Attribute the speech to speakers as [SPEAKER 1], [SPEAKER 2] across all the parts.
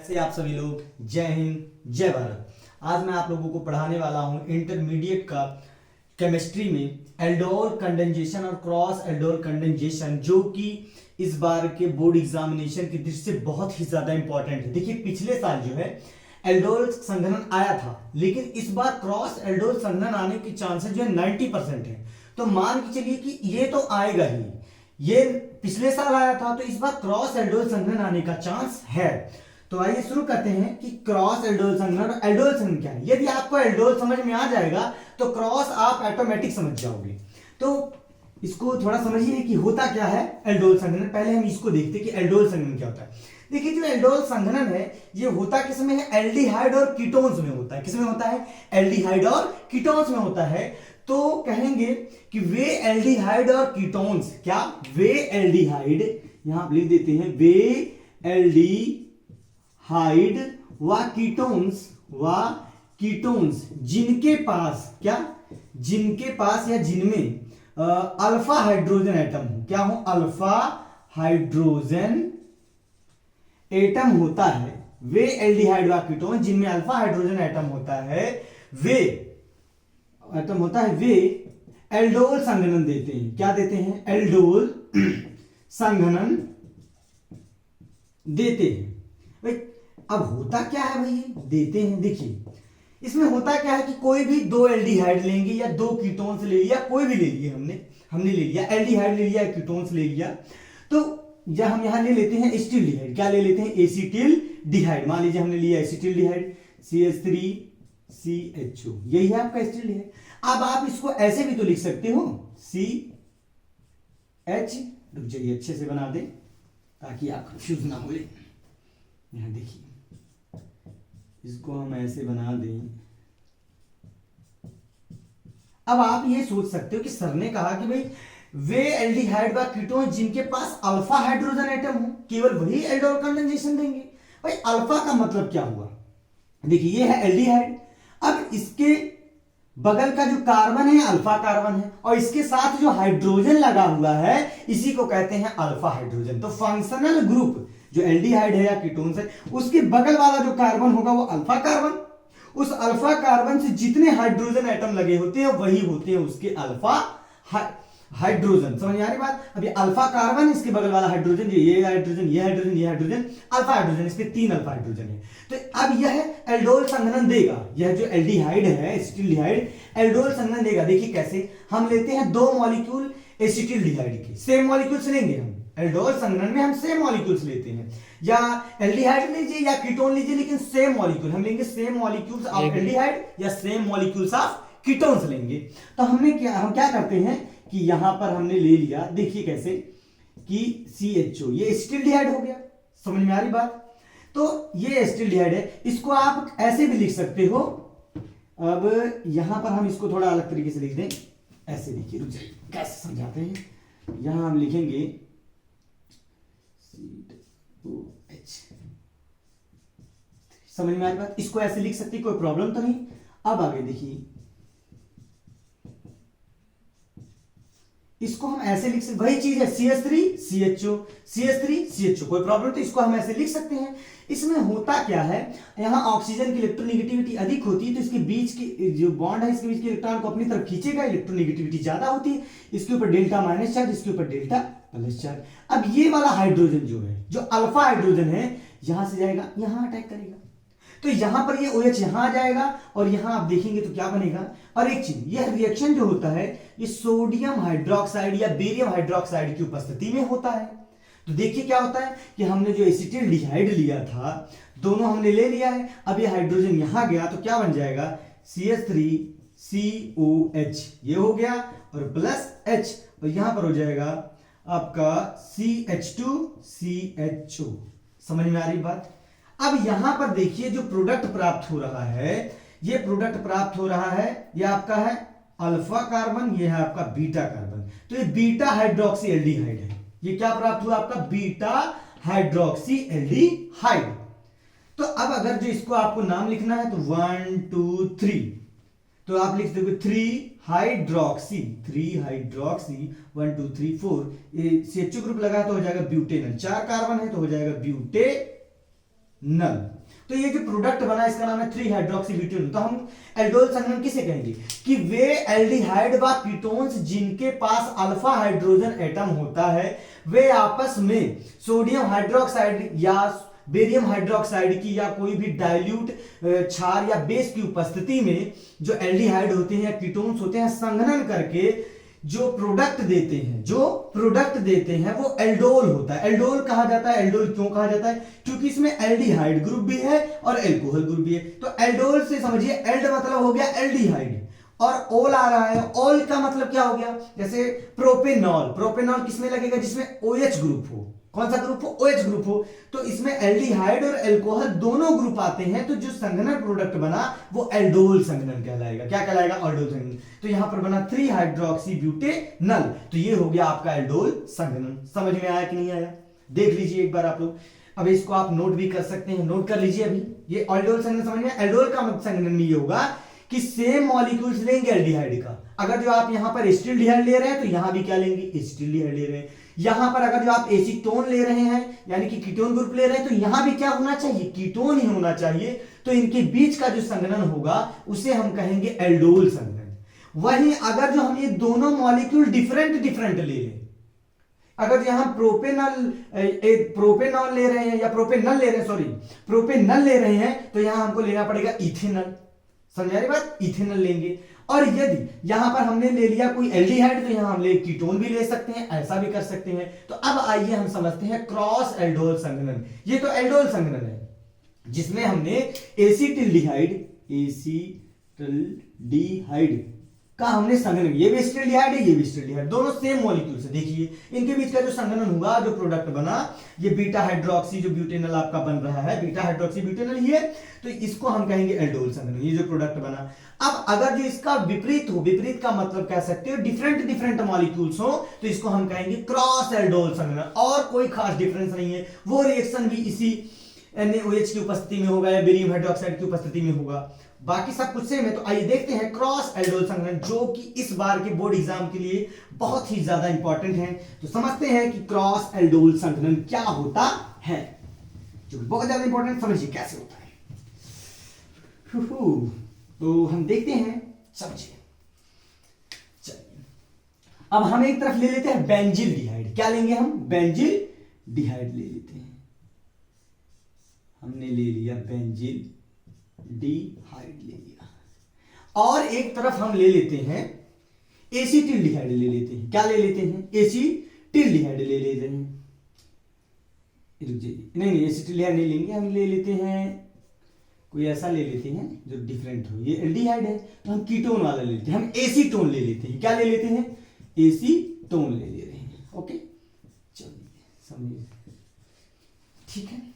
[SPEAKER 1] से आप सभी लोग जय हिंद जय भारत। आज मैं आप लोगों को पढ़ाने वाला हूं इंटरमीडिएट का केमिस्ट्री में एल्डोल कंडेंसेशन और क्रॉस एल्डोल कंडेंसेशन, जो कि इस बार के बोर्ड एग्जामिनेशन की दृष्टि से बहुत ही ज्यादा इंपॉर्टेंट है। देखिए पिछले साल जो है एल्डोल संघनन आया था, लेकिन इस बार क्रॉस एल्डोल संघनन आने की चांसेस जो है 90% है। तो मान के चलिए कि ये तो आएगा ही, ये पिछले साल आया था तो इस बार क्रॉस एल्डोल संघनन आने का चांस है। तो आइए शुरू करते हैं कि क्रॉस एल्डोल संघनन और एल्डोल संघनन क्या है। यदि आपको एल्डोल समझ में आ जाएगा तो क्रॉस आप ऑटोमेटिक समझ जाओगे। तो इसको थोड़ा समझिए कि होता क्या है एल्डोल संघनन। पहले हम इसको देखते हैं कि एल्डोल संघनन क्या होता है। देखिए जो एल्डोल संघनन है ये होता किसमें है, एल्डिहाइड और कीटोन्स में होता है। किसमें होता है, एल्डिहाइड और कीटोन्स में होता है। तो कहेंगे कि वे एल्डिहाइड और कीटोन्स, क्या वे एल्डिहाइड, यहां लिख देते हैं वे एल्डिहाइड व कीटोन्स जिनके पास, क्या जिनके पास या जिनमें अल्फा हाइड्रोजन एटम हो, क्या हो, अल्फा हाइड्रोजन एटम होता है। वे एल्डिहाइड व कीटोन जिनमें अल्फा हाइड्रोजन एटम होता है, वे एटम होता है, वे एल्डोल संघनन देते हैं। क्या देते हैं, एल्डोल संघनन देते हैं। भाई अब होता क्या है, भाई देते हैं। देखिए इसमें होता क्या है कि कोई भी दो एल्डिहाइड लेंगे या दो कीटोन्स ले लिया, कोई भी ले लिए, हमने ले लिया एल्डिहाइड ले लिया, कीटोन्स ले लिया। तो जब हम यहां ले लेते हैं एसिटिल्डिहाइड, क्या ले लेते हैं, एसिटिल्डिहाइड। मान लीजिए हमने लिया एसिटिल्डिहाइड CH3CHO, यही है आपका एसिटिल्डिहाइड। अब आप इसको ऐसे भी तो लिख सकते हो CH, रुक जाइए अच्छे से बना दें ताकि आप कंफ्यूज ना हो। यहां देखिए इसको हम ऐसे बना दें। अब आप ये सोच सकते हो कि सर ने कहा कि भाई वे एल्डिहाइड व कीटोन जिनके पास अल्फा हाइड्रोजन एटम हो, केवल वही एल्डोल कंडेंसेशन देंगे। भाई अल्फा का मतलब क्या हुआ, देखिए ये है एल्डिहाइड, अब इसके बगल का जो कार्बन है अल्फा कार्बन है और इसके साथ जो हाइड्रोजन लगा हुआ है इसी को कहते हैं अल्फा हाइड्रोजन। तो फंक्शनल ग्रुप जो एल्डिहाइड है या कीटोन्स है उसके बगल वाला जो कार्बन होगा वो अल्फा कार्बन, उस अल्फा कार्बन से जितने हाइड्रोजन एटम लगे होते हैं वही होते हैं उसके अल्फा हाइड्रोजन। समझ में आ रही बात। अभी अल्फा कार्बन, इसके बगल वाला हाइड्रोजन, ये हाइड्रोजन, ये हाइड्रोजन, ये हाइड्रोजन, अल्फा हाइड्रोजन, इसके 3 अल्फा हाइड्रोजन है। तो अब यह एल्डोल संघनन देगा, यह जो एल्डिहाइड है एसिटिल्डिहाइड एल्डोल संघनन देगा। देखिए कैसे, हम लेते हैं दो मॉलिक्यूल एसिटिल्डिहाइड के, सेम मॉलिक्यूल्स लेंगे हम एल्डोल संघनन में, हम सेम मॉलिक्यूल्स लेते हैं, या एल्डिहाइड लीजिए या कीटोन लीजिए, लेकिन सेम मॉलिक्यूल हम लेंगे, सेम मॉलिक्यूल्स ऑफ एल्डिहाइड या सेम मॉलिक्यूल्स ऑफ कीटोन्स लेंगे। तो हम क्या करते हैं कि यहां पर हमने ले लिया, देखिए कैसे कि CHO, ये एसिटिल्डिहाइड हो गया। समझ में आ रही बात। तो ये एसिटिल्डिहाइड है, इसको आप ऐसे भी लिख सकते हो। अब यहां पर हम इसको थोड़ा अलग तरीके से लिख दें, ऐसे देखिए, रुक जाइए कैसे समझाते हैं। यहां हम लिखेंगे COH, समझ में आ रही बात। इसको ऐसे लिख सकते, कोई प्रॉब्लम तो नहीं। अब आगे देखिए, इसको हम ऐसे लिख सकते, वही चीज है CH3CHO, कोई प्रॉब्लम, तो इसको हम ऐसे लिख सकते हैं। इसमें होता क्या है, यहां ऑक्सीजन की इलेक्ट्रोनेगेटिविटी अधिक होती है तो इसके बीच की जो बॉन्ड है इसके बीच के इलेक्ट्रॉन को अपनी तरफ खींचेगा, इलेक्ट्रोनेगेटिविटी ज्यादा होती है, इसके ऊपर डेल्टा माइनस चार्ज, इसके ऊपर डेल्टा प्लस चार्ज। अब ये वाला हाइड्रोजन जो है, जो अल्फा हाइड्रोजन है, यहां से जाएगा यहां अटैक करेगा, तो यहां पर ये OH यहां आ जाएगा और यहां आप देखेंगे तो क्या बनेगा। और एक चीज, यह रिएक्शन जो होता है ये सोडियम हाइड्रोक्साइड या बेरियम हाइड्रोक्साइड की उपस्थिति में होता है। तो देखिए क्या होता है कि हमने जो एसिटिल्डिहाइड लिया था, दोनों हमने ले लिया है, अब ये हाइड्रोजन यहां गया तो क्या बन जाएगा, CH3COH, ये हो गया, और प्लस H, और यहां पर हो जाएगा आपका CH2CHO। समझ में आ रही बात। अब यहां पर देखिए जो प्रोडक्ट प्राप्त हो रहा है, ये प्रोडक्ट प्राप्त हो रहा है, ये आपका है अल्फा कार्बन, ये है आपका बीटा कार्बन। तो ये बीटा हाइड्रोक्सी एल्डिहाइड है। ये क्या प्राप्त हुआ आपका, बीटा हाइड्रोक्सी एल्डिहाइड। तो अब अगर जो इसको आपको नाम लिखना है तो 1 2 3, तो आप लिख दोगे 3 हाइड्रोक्सी 1 2 3 4, ये CHO ग्रुप लगा तो हो जाएगा ब्यूटेनल, 4 कार्बन है तो हो जाएगा ब्यूटे नल। तो ये जो प्रोडक्ट बना इसका नाम है 3 हाइड्रोक्सी ब्यूटेनॉल। तो हम एल्डोल संघनन किसे कहेंगे कि वे एल्डिहाइड व कीटोन्स जिनके पास अल्फा हाइड्रोजन एटम होता है वे आपस में सोडियम हाइड्रोक्साइड या बेरियम हाइड्रोक्साइड की या कोई भी डाइल्यूट क्षार या बेस की उपस्थिति में जो एल्डिहाइड होते हैं या कीटोन्स होते हैं संघनन करके जो प्रोडक्ट देते हैं वो एल्डोल होता है। एल्डोल कहा जाता है। एल्डोल क्यों कहा जाता है? क्योंकि इसमें एल्डिहाइड ग्रुप भी है और एल्कोहल ग्रुप भी है। तो एल्डोल से समझिए, एल्ड मतलब हो गया एल्डिहाइड और ओल आ रहा है। ओल का मतलब क्या हो गया? जैसे प्रोपेनॉल। प्रोपेनॉल किसमें लगेगा? जिसमें OH ग्रुप हो। कौन सा ग्रुप हो? OH ग्रुप हो। तो इसमें एल्डिहाइड और एल्कोहल दोनों ग्रुप आते हैं, तो जो संघनन प्रोडक्ट बना वो एल्डोल संघनन कहलाएगा। क्या कहलाएगा? एल्डोल संघनन। तो यहां पर बना 3 हाइड्रोक्सी ब्यूटेनॉल। तो ये हो गया आपका एल्डोल संघनन। समझ में आया कि नहीं आया? देख लीजिए एक बार आप लोग। अब इसको आप नोट भी कर सकते हैं, नोट कर लीजिए अभी। ये एल्डोल संघनन समझ में? एल्डोल का संघनन में ये होगा कि सेम मॉलिक्यूल्स लेंगे एल्डिहाइड का। अगर जो आप यहां पर एसिटिल्डिहाइड ले रहे हैं तो यहां भी क्या लेंगे? एसिटिल्डिहाइड ले रहे हैं। यहां पर अगर जो आप एसीटोन ले रहे हैं यानी कि कीटोन ग्रुप ले रहे हैं तो यहां भी क्या होना चाहिए? कीटोन ही होना चाहिए। तो इनके बीच का जो संघनन होगा उसे हम कहेंगे एल्डोल संघनन। वहीं अगर जो हम ये दोनों मॉलिक्यूल डिफरेंट ले लें, अगर यहां प्रोपेनॉल ले रहे हैं या प्रोपेनल ले रहे हैं तो यहां हमको लेना पड़ेगा इथेनॉल। समझ रही बात? इथेनॉल लेंगे। और यदि यहां पर हमने ले लिया कोई एल्डिहाइड तो यहां हम ले कीटोन भी ले सकते हैं, ऐसा भी कर सकते हैं। तो अब आइए हम समझते हैं क्रॉस एल्डोल संघनन। ये तो एल्डोल संघनन है जिसमें हमने एसिटिल्डिहाइड का हमने संघनन, ये भी एसिटिल्डिहाइड है, ये भी एसिटिल्डिहाइड, दोनों सेम मॉलिक्यूल से। देखिए इनके बीच का जो संघनन हुआ, जो प्रोडक्ट बना, ये बीटा हाइड्रोक्सी जो ब्यूटेनॉल आपका बन रहा है, बीटा हाइड्रोक्सी ब्यूटेनॉल ही है, तो इसको हम कहेंगे एल्डोल संघनन। ये जो प्रोडक्ट बना। अब अगर जो इसका विपरीत हो, विपरीत का मतलब कह सकते हो डिफरेंट मॉलिक्यूल्स हो, तो इसको हम कहेंगे क्रॉस एल्डोल संघनन। और कोई खास डिफरेंस नहीं है, वो रिएक्शन भी इसी NaOH की उपस्थिति में होगा या बेरियम हाइड्रोक्साइड की उपस्थिति में होगा, बाकी सब कुछ सेम है। तो आइए देखते हैं क्रॉस एल्डोल संघनन, जो कि इस बार के बोर्ड एग्जाम के लिए बहुत ही ज्यादा इंपॉर्टेंट है। तो समझते हैं कि क्रॉस एल्डोल संघनन क्या होता है, जो बहुत ज्यादा इंपॉर्टेंट। समझिए कैसे होता है। तो हम देखते हैं, समझिए। चलिए अब हम एक तरफ ले लेते हैं बेंजिल डिहाइड। क्या लेंगे हम? बेंजिल डिहाइड ले लेते हैं। हमने ले लिया बेंजिल डिहाइड ले लिया। और एक तरफ हम ले लेते हैं एसिटिल्डिहाइड ले लेते हैं। क्या ले लेते हैं? एसिटिल्डिहाइड ले लेते हैं। नहीं एसिटिल्डिहाइड नहीं लेंगे, हम ले लेते हैं कोई ऐसा ले लेते हैं जो डिफरेंट हो। ये एल्डिहाइड है तो हम कीटोन वाला ले लेते हैं, हम एसीटोन ले लेते हैं। क्या ले लेते हैं? एसीटोन ले ले रहे हैं। ओके चलिए समझिए, ठीक है।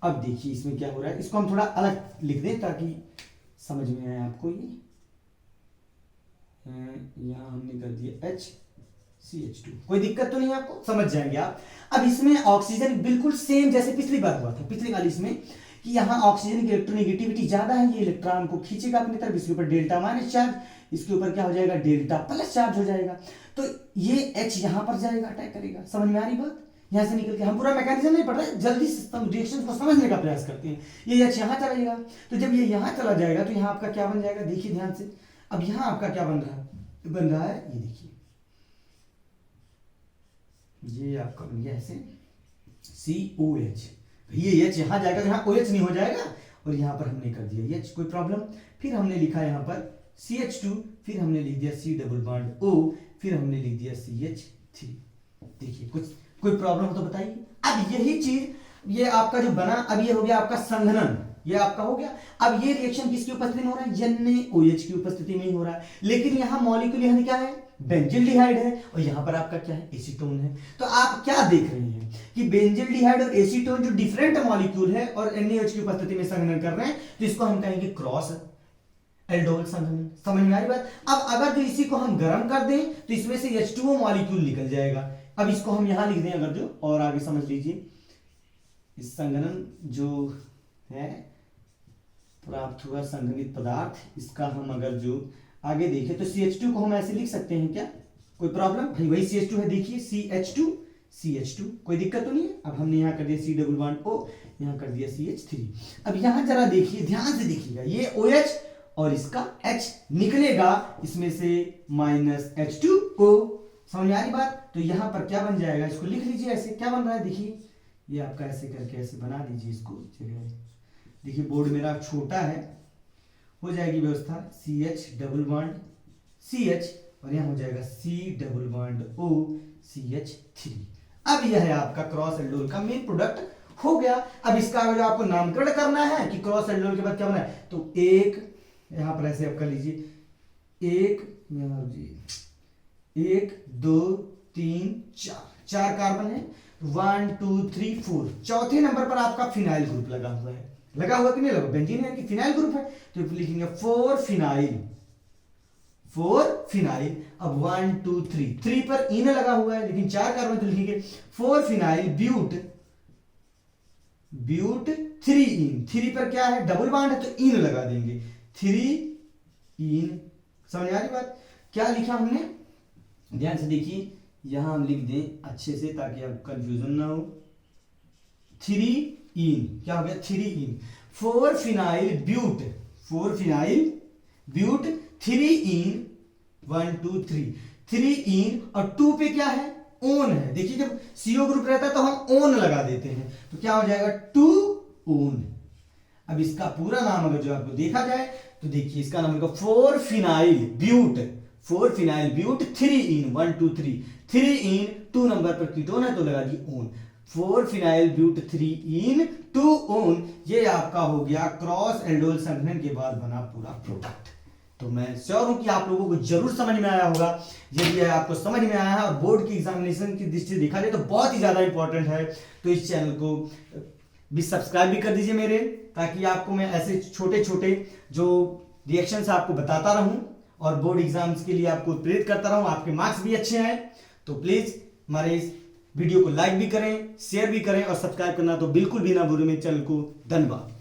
[SPEAKER 1] अब देखिए इसमें क्या हो रहा है, इसको हम थोड़ा अलग लिख दें ताकि समझ में आए आपको। ये यहां हमने कर दिया HCH2, कोई दिक्कत तो नहीं आपको, समझ जाएंगे आप। अब इसमें ऑक्सीजन बिल्कुल सेम जैसे पिछली बार हुआ था, पिछली वाली इसमें, कि यहाँ ऑक्सीजन की इलेक्ट्रोनेगेटिविटी ज्यादा है, ये इलेक्ट्रॉन को खींचेगा अपनी तरफ, इसके ऊपर डेल्टा माइनस चार्ज, इसके ऊपर क्या हो जाएगा? डेल्टा प्लस चार्ज हो जाएगा। तो ये H यहां पर जाएगा, अटैक करेगा। समझ में आ रही बात? यहां से निकल के, हम पूरा मैकेनिज्म नहीं पढ़ रहे, जल्दी रिएक्शन को समझने का प्रयास करते हैं। ये H यहां चलेगा, तो जब ये यहां चला जाएगा तो यहां आपका क्या बन जाएगा? देखिए ध्यान से। अब यहां आपका क्या बन रहा है? ये देखिए, ये आपका बन गया ऐसे COH। ये H यहां जाएगा तो यहां OH नहीं हो जाएगा, और यहां पर हमने कर दिया H, कोई प्रॉब्लम। फिर हमने लिखा यहां पर CH2, फिर हमने लिख दिया C डबल बॉन्ड O, फिर हमने लिख दिया CH3। देखिए कोई प्रॉब्लम हो तो बताइए। अब यही चीज, ये आपका जो बना, अब ये हो गया आपका संघनन, ये आपका हो गया। अब ये रिएक्शन किसकी उपस्थिति में हो रहा है? NaOH की उपस्थिति में ही हो रहा है, लेकिन यहां मॉलिक्यूल यहां क्या है? बेंजिल डिहाइड है, और यहां पर आपका क्या है? एसीटोन है। तो आप क्या देख रहे हैं कि बेंजिल डिहाइड और एसीटोन जो डिफरेंट मॉलिक्यूल है और NaOH की उपस्थिति में संघनन कर रहे हैं, तो इसको हम कहेंगे क्रॉस एल्डोल संघनन। समझ में आ रही बात? अब अगर जो इसी को हम गर्म कर दें तो इसमें से H2O मॉलिक्यूल निकल जाएगा। अब इसको हम यहां लिख दें अगर जो, और आगे समझ लीजिए, इस संघनन जो है प्राप्त हुआ संघनित पदार्थ, इसका हम अगर जो आगे देखें तो CH2 को हम ऐसे लिख सकते हैं क्या? कोई प्रॉब्लम? भाई वही CH2 है, देखिए CH2 CH2, कोई दिक्कत तो नहीं है। अब हमने यहाँ कर दिया C डबल बॉन्ड O, यहाँ कर दिया CH3। अब यहाँ जरा देखिए, ध्यान से देखिएगा, ये OH और इसका H निकलेगा इसमें से -H2O, समझ में आ रही बात। तो यहाँ पर क्या बन जाएगा, इसको लिख लीजिए ऐसे, क्या बन रहा है देखिए, ये आपका ऐसे करके ऐसे बना दीजिए इसको। चलिए देखिए बोर्ड मेरा छोटा है, हो जाएगी व्यवस्था CH डबल बॉन्ड CH और यहाँ हो जाएगा C double bond O CH3। अब यह है आपका क्रॉस एल्डोल का मेन प्रोडक्ट हो गया। अब इसका जो आपको नामकरण करना है कि क्रॉस एल्डोल के बाद क्या बना है, तो एक यहाँ पर ऐसे आप कर लीजिए, एक 2 3 4 कार्बन है, 1 2 3 4, चौथे नंबर पर आपका फिनाइल ग्रुप लगा हुआ है। लगा हुआ कि नहीं लगा, बेंजीन है कि फिनाइल ग्रुप है, तो लिखेंगे 4 फिनाइल। अब 1 2 3 पर इन लगा हुआ है लेकिन 4 कार्बन, तो लिखेंगे 4 फिनाइल ब्यूट 3 इन। 3 पर क्या है, डबल बॉन्ड है तो इन लगा देंगे, 3 इन। समझ आ रही बात, क्या लिखा हमने, ध्यान से देखिए, यहां हम लिख दें अच्छे से ताकि आपको कंफ्यूजन ना हो। 3 इन, क्या हो गया, 3 इन। 4 फिनाइल ब्यूट 3 इन, 1 2 3 इन, और 2 पे क्या है, ओन है। देखिए जब CO ग्रुप रहता है तो हम ओन लगा देते हैं, तो क्या हो जाएगा, 2 ओन। अब इसका पूरा नाम अगर जो आपको देखा जाए तो देखिए इसका नाम होगा 4 phenyl but 3 yne, 1 2 3 yne, 2 number पर कीटोन है तो लगा दी one. 4 phenyl but 3 yne 2 one, ये आपका हो गया क्रॉस एल्डोल संघनन के बाद बना पूरा प्रोडक्ट। तो मैं श्योर हूं कि आप लोगों को जरूर समझ में आया होगा। यदि यह आपको समझ में आया है और बोर्ड की एग्जामिनेशन की दृष्टि से देखा जाए तो बहुत ही ज्यादा इंपॉर्टेंट है, तो इस चैनल को भी सब्सक्राइब भी कर दीजिए मेरे, ताकि आपको मैं ऐसे छोटे छोटे जो रिएक्शंस आपको बताता रहूं और बोर्ड एग्जाम्स के लिए आपको प्रेरित करता रहूं, आपके मार्क्स भी अच्छे आए। तो प्लीज हमारे इस वीडियो को लाइक भी करें, शेयर भी करें और सब्सक्राइब करना तो बिल्कुल भी ना भूलें मेरे चैनल को। धन्यवाद।